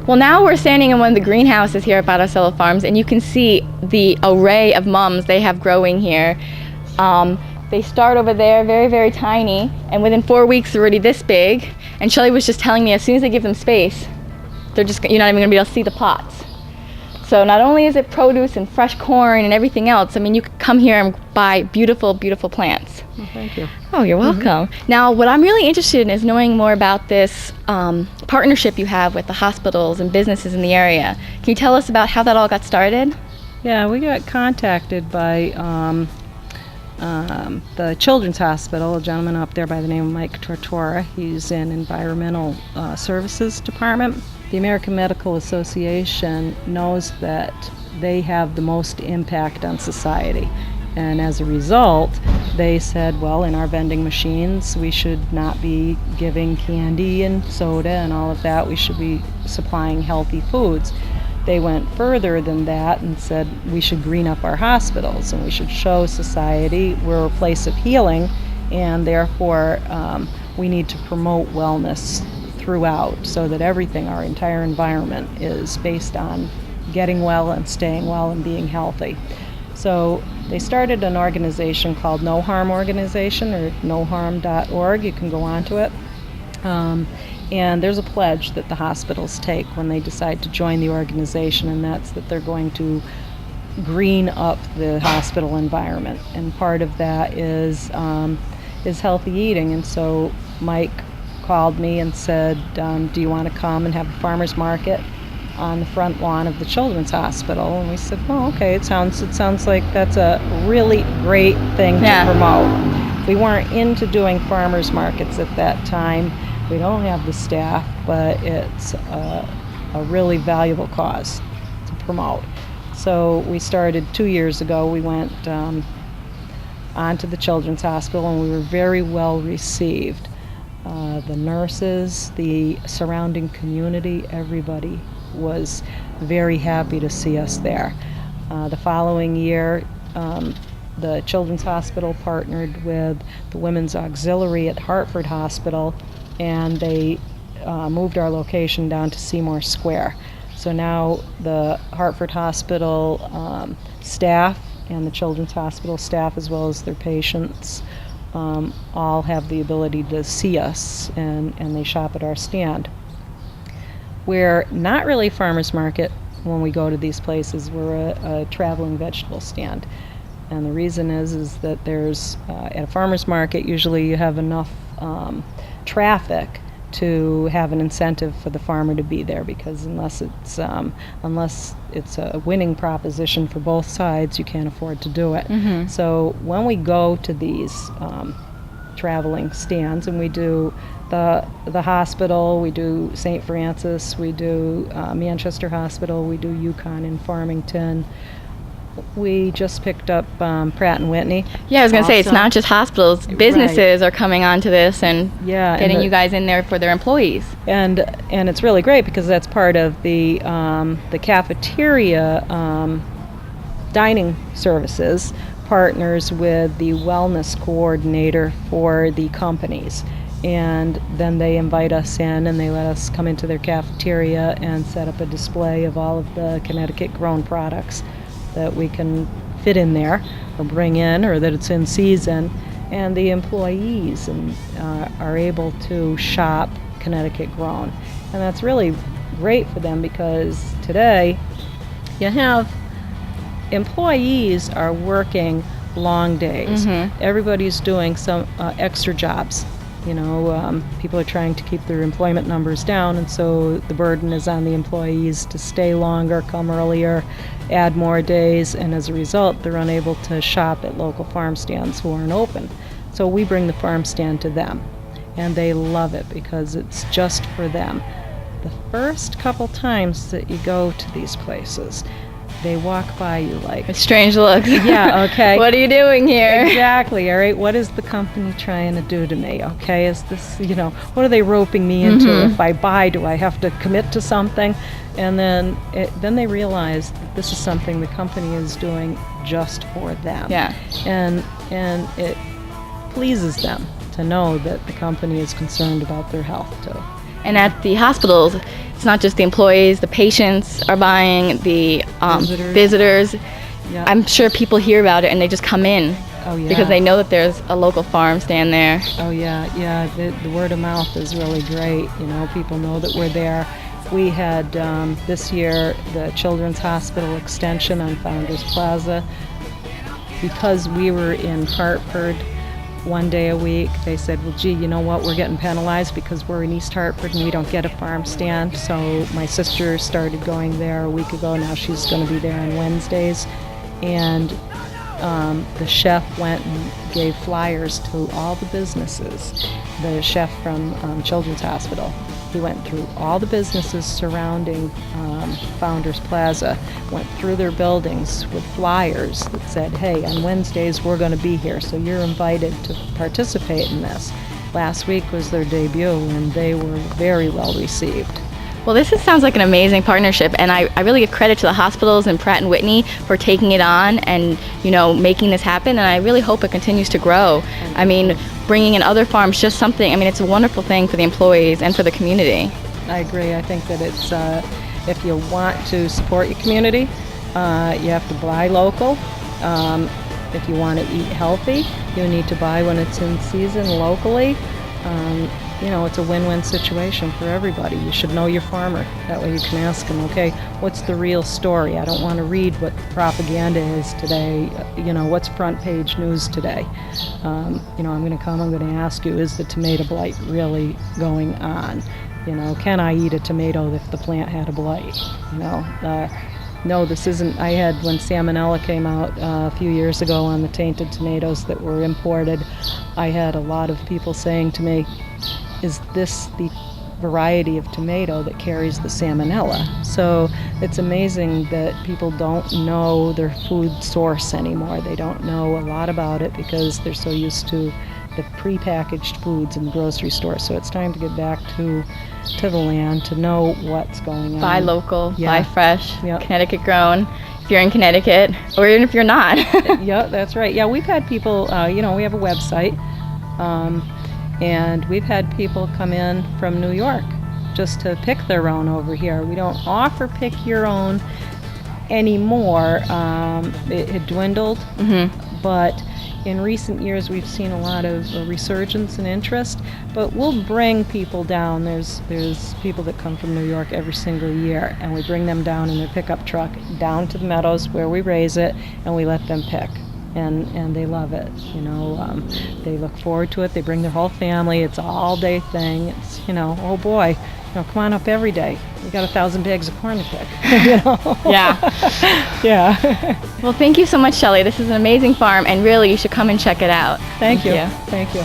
Well, now we're standing in one of the greenhouses here at Botticello Farms, and you can see the array of mums they have growing here. They start over there very, very tiny, and within 4 weeks they're already this big. And Shelley was just telling me as soon as they give them space, they're just, you're not even going to be able to see the pots. So not only is it produce and fresh corn and everything else, I mean, you could come here and buy beautiful, beautiful plants. Well, thank you. Oh, you're welcome. Now, what I'm really interested in is knowing more about this partnership you have with the hospitals and businesses in the area. Can you tell us about how that all got started? Yeah, we got contacted by the Children's Hospital, a gentleman up there by the name of Mike Tortora. He's in Environmental Services Department. The American Medical Association knows that they have the most impact on society. And as a result, they said, well, in our vending machines, we should not be giving candy and soda and all of that. We should be supplying healthy foods. They went further than that and said we should green up our hospitals and we should show society we're a place of healing, and therefore we need to promote wellness throughout so that everything, our entire environment, is based on getting well and staying well and being healthy. So they started an organization called No Harm Organization, or noharm.org. You can go on to it. And there's a pledge that the hospitals take when they decide to join the organization, and that's that they're going to green up the hospital environment. And part of that is healthy eating. And so Mike called me and said, do you want to come and have a farmer's market on the front lawn of the Children's Hospital? And we said, oh, okay, it sounds like that's a really great thing to promote. We weren't into doing farmers markets at that time. We don't have the staff, but it's a really valuable cause to promote. So we started 2 years ago. We went onto the Children's Hospital, and we were very well received. The nurses, the surrounding community, everybody was very happy to see us there. The following year, the Children's Hospital partnered with the Women's Auxiliary at Hartford Hospital, and they moved our location down to Seymour Square. So now the Hartford Hospital staff and the Children's Hospital staff, as well as their patients, all have the ability to see us, and they shop at our stand. We're not really a farmer's market when we go to these places. We're a traveling vegetable stand. And the reason is that there's, at a farmer's market, usually you have enough traffic to have an incentive for the farmer to be there, because unless it's a winning proposition for both sides, you can't afford to do it. Mm-hmm. So when we go to these traveling stands, and we do the hospital, we do St. Francis, we do Manchester Hospital, we do Yukon and Farmington. We just picked up Pratt & Whitney. Yeah, I was going to say, it's not just hospitals. Businesses are coming onto this and getting you guys in there for their employees. And it's really great because that's part of the cafeteria dining services partners with the wellness coordinator for the companies. And then they invite us in and they let us come into their cafeteria and set up a display of all of the Connecticut-grown products that we can fit in there or bring in, or that it's in season, and the employees are able to shop Connecticut grown. And that's really great for them, because today you have employees are working long days. Mm-hmm. Everybody's doing some extra jobs. People are trying to keep their employment numbers down, and so the burden is on the employees to stay longer, come earlier, add more days, and as a result, they're unable to shop at local farm stands who aren't open. So we bring the farm stand to them, and they love it because it's just for them. The first couple times that you go to these places, they walk by you like... It's strange looks. Yeah, okay. What are you doing here? Exactly, all right. What is the company trying to do to me, okay? Is this, what are they roping me into? Mm-hmm. If I buy, do I have to commit to something? And then they realize that this is something the company is doing just for them. Yeah. And it pleases them to know that the company is concerned about their health too. And at the hospitals, it's not just the employees, the patients are buying, the visitors. Yeah. I'm sure people hear about it and they just come in. Oh, yeah. Because they know that there's a local farm stand there. Oh, yeah, yeah. The word of mouth is really great. You know, people know that we're there. We had this year the Children's Hospital Extension on Founders Plaza. Because we were in Hartford 1 day a week, they said, well, gee, you know what, we're getting penalized because we're in East Hartford and we don't get a farm stand. So my sister started going there a week ago. Now she's going to be there on Wednesdays. And the chef went and gave flyers to all the businesses. The chef from Children's Hospital, he went through all the businesses surrounding Founders Plaza, went through their buildings with flyers that said, hey, on Wednesdays we're going to be here, so you're invited to participate in this. Last week was their debut, and they were very well received. Well, sounds like an amazing partnership, and I really give credit to the hospitals and Pratt & Whitney for taking it on and, making this happen, and I really hope it continues to grow. I mean, bringing in other farms, just something, it's a wonderful thing for the employees and for the community. I agree. I think that it's, if you want to support your community, you have to buy local. If you want to eat healthy, you need to buy when it's in season locally. It's a win-win situation for everybody. You should know your farmer. That way you can ask them, okay, what's the real story? I don't want to read what the propaganda is today. What's front page news today? I'm going to come, I'm going to ask you, is the tomato blight really going on? Can I eat a tomato if the plant had a blight? No, this isn't. I had, when salmonella came out a few years ago on the tainted tomatoes that were imported, I had a lot of people saying to me, is this the variety of tomato that carries the salmonella? So it's amazing that people don't know their food source anymore. They don't know a lot about it because they're so used to the prepackaged foods in the grocery store. So it's time to get back to the land, to know what's going on. Buy local, Yeah. buy fresh, Yep. Connecticut grown, if you're in Connecticut, or even if you're not. Yeah, that's right. Yeah, we've had people, we have a website, and we've had people come in from New York just to pick their own over here. We don't offer pick your own anymore. It had dwindled, but in recent years we've seen a lot of resurgence and interest, but we'll bring people down. There's people that come from New York every single year, and we bring them down in their pickup truck down to the meadows where we raise it, and we let them pick. And they love it, they look forward to it. They bring their whole family. It's an all-day thing. It's, oh boy, come on up every day. You got 1,000 bags of corn to pick. Yeah. Yeah. Well, thank you so much, Shelley. This is an amazing farm, and really, you should come and check it out. Thank you. Thank you.